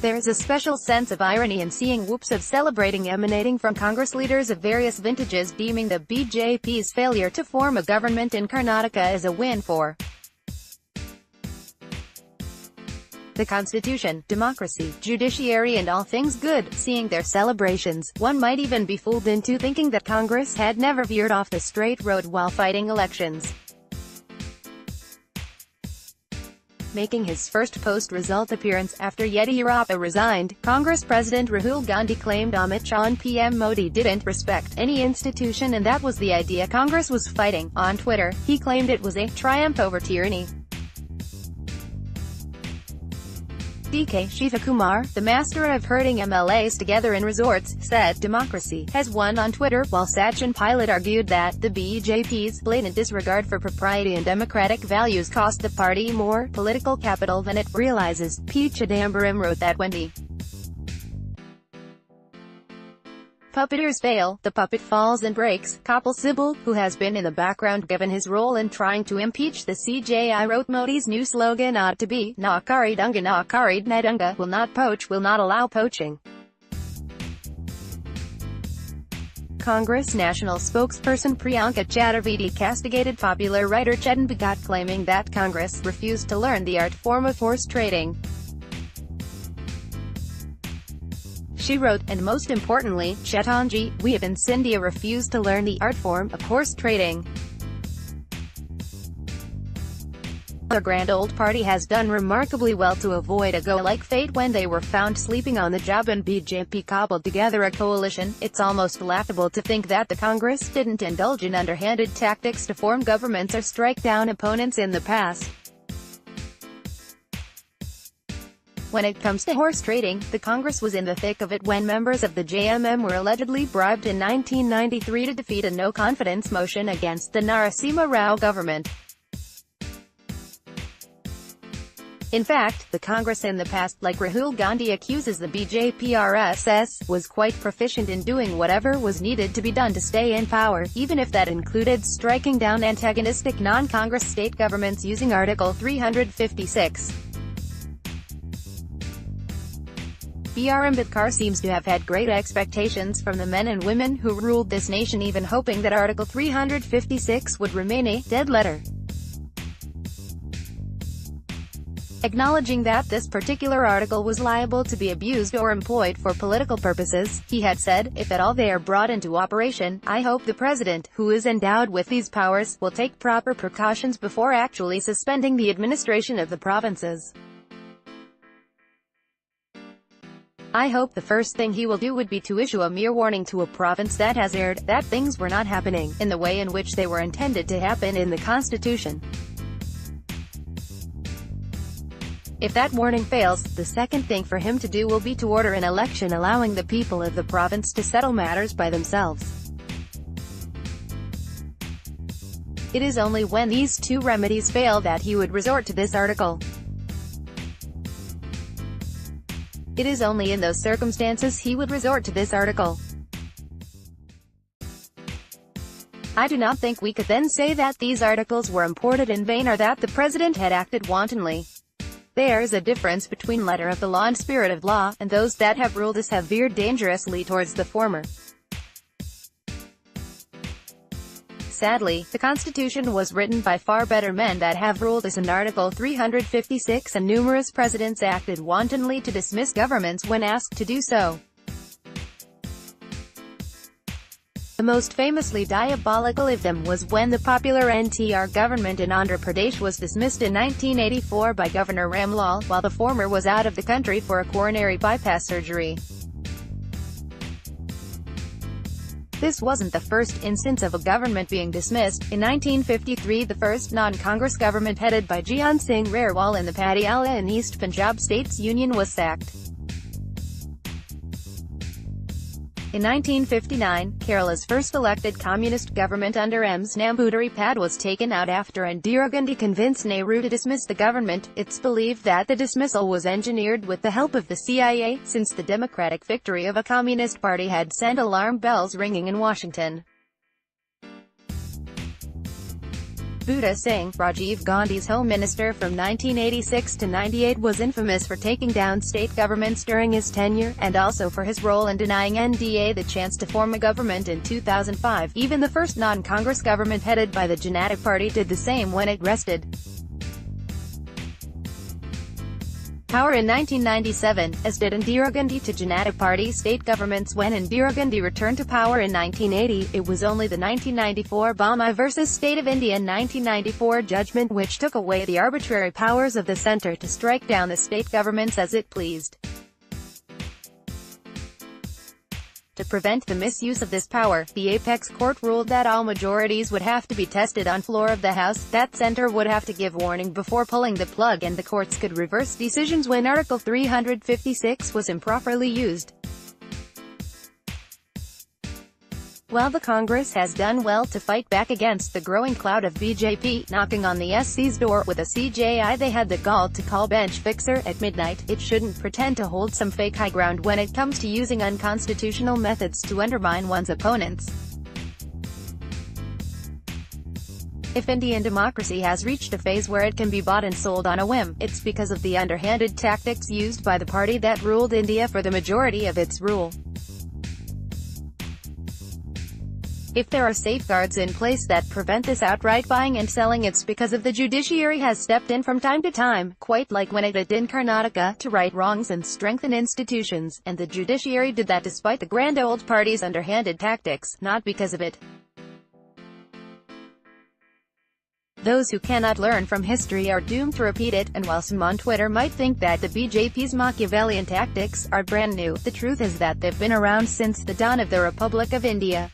There is a special sense of irony in seeing whoops of celebrating emanating from Congress leaders of various vintages deeming the BJP's failure to form a government in Karnataka as a win for the constitution, democracy, judiciary and all things good. Seeing their celebrations, one might even be fooled into thinking that Congress had never veered off the straight road while fighting elections. Making his first post-result appearance after Yeddyurappa resigned, Congress President Rahul Gandhi claimed Amit Shah and PM Modi didn't respect any institution and that was the idea Congress was fighting. On Twitter, he claimed it was a triumph over tyranny. DK Shivakumar, the master of herding MLAs together in resorts, said democracy has won on Twitter, while Sachin Pilot argued that the BJP's blatant disregard for propriety and democratic values cost the party more political capital than it realizes. P. Chidambaram wrote that when the puppeteers fail, the puppet falls and breaks. Kapil Sibal, who has been in the background given his role in trying to impeach the CJI, wrote Modi's new slogan ought to be, Na Kari Dunga Na Kari Nadunga, will not poach, will not allow poaching. Congress National Spokesperson Priyanka Chaturvedi castigated popular writer Chetan Bhagat, claiming that Congress refused to learn the art form of horse trading. She wrote, and most importantly, Chetanji, we have in Scindia refused to learn the art form of horse trading. The grand old party has done remarkably well to avoid a go-like fate when they were found sleeping on the job and BJP cobbled together a coalition. It's almost laughable to think that the Congress didn't indulge in underhanded tactics to form governments or strike down opponents in the past. When it comes to horse trading, the Congress was in the thick of it when members of the JMM were allegedly bribed in 1993 to defeat a no-confidence motion against the Narasimha Rao government. In fact, the Congress in the past, like Rahul Gandhi accuses the BJP RSS, was quite proficient in doing whatever was needed to be done to stay in power, even if that included striking down antagonistic non-Congress state governments using Article 356. B.R. Ambedkar seems to have had great expectations from the men and women who ruled this nation, even hoping that Article 356 would remain a dead letter. Acknowledging that this particular article was liable to be abused or employed for political purposes, he had said, if at all they are brought into operation, I hope the President, who is endowed with these powers, will take proper precautions before actually suspending the administration of the provinces. I hope the first thing he will do would be to issue a mere warning to a province that has erred, that things were not happening in the way in which they were intended to happen in the Constitution. If that warning fails, the second thing for him to do will be to order an election allowing the people of the province to settle matters by themselves. It is only when these two remedies fail that he would resort to this article. It is only in those circumstances he would resort to this article. I do not think we could then say that these articles were imported in vain or that the President had acted wantonly. There is a difference between letter of the law and spirit of law, and those that have ruled us have veered dangerously towards the former. Sadly, the Constitution was written by far better men that have ruled us, and Article 356 and numerous presidents acted wantonly to dismiss governments when asked to do so. The most famously diabolical of them was when the popular NTR government in Andhra Pradesh was dismissed in 1984 by Governor Ramlal, while the former was out of the country for a coronary bypass surgery. This wasn't the first instance of a government being dismissed. In 1953, the first non-Congress government headed by Jaian Singh Rarewal in the Patiala in East Punjab States Union was sacked. In 1959, Kerala's first elected communist government under Ms. Namboodiripad was taken out after Indira Gandhi convinced Nehru to dismiss the government. It's believed that the dismissal was engineered with the help of the CIA, since the democratic victory of a communist party had sent alarm bells ringing in Washington. Buddha Singh, Rajiv Gandhi's home minister from 1986 to 98, was infamous for taking down state governments during his tenure, and also for his role in denying NDA the chance to form a government in 2005. Even the first non-Congress government headed by the Janata Party did the same when it rested power in 1997, as did Indira Gandhi to Janata Party state governments. When Indira Gandhi returned to power in 1980, it was only the 1994 Bama vs. State of India 1994 judgment which took away the arbitrary powers of the centre to strike down the state governments as it pleased. To prevent the misuse of this power, the apex court ruled that all majorities would have to be tested on floor of the House, that centre would have to give warning before pulling the plug, and the courts could reverse decisions when Article 356 was improperly used. While the Congress has done well to fight back against the growing cloud of BJP knocking on the SC's door with a CJI they had the gall to call bench fixer at midnight, it shouldn't pretend to hold some fake high ground when it comes to using unconstitutional methods to undermine one's opponents. If Indian democracy has reached a phase where it can be bought and sold on a whim, it's because of the underhanded tactics used by the party that ruled India for the majority of its rule. If there are safeguards in place that prevent this outright buying and selling, it's because of the judiciary has stepped in from time to time, quite like when it did in Karnataka, to right wrongs and strengthen institutions, and the judiciary did that despite the grand old party's underhanded tactics, not because of it. Those who cannot learn from history are doomed to repeat it, and while some on Twitter might think that the BJP's Machiavellian tactics are brand new, the truth is that they've been around since the dawn of the Republic of India.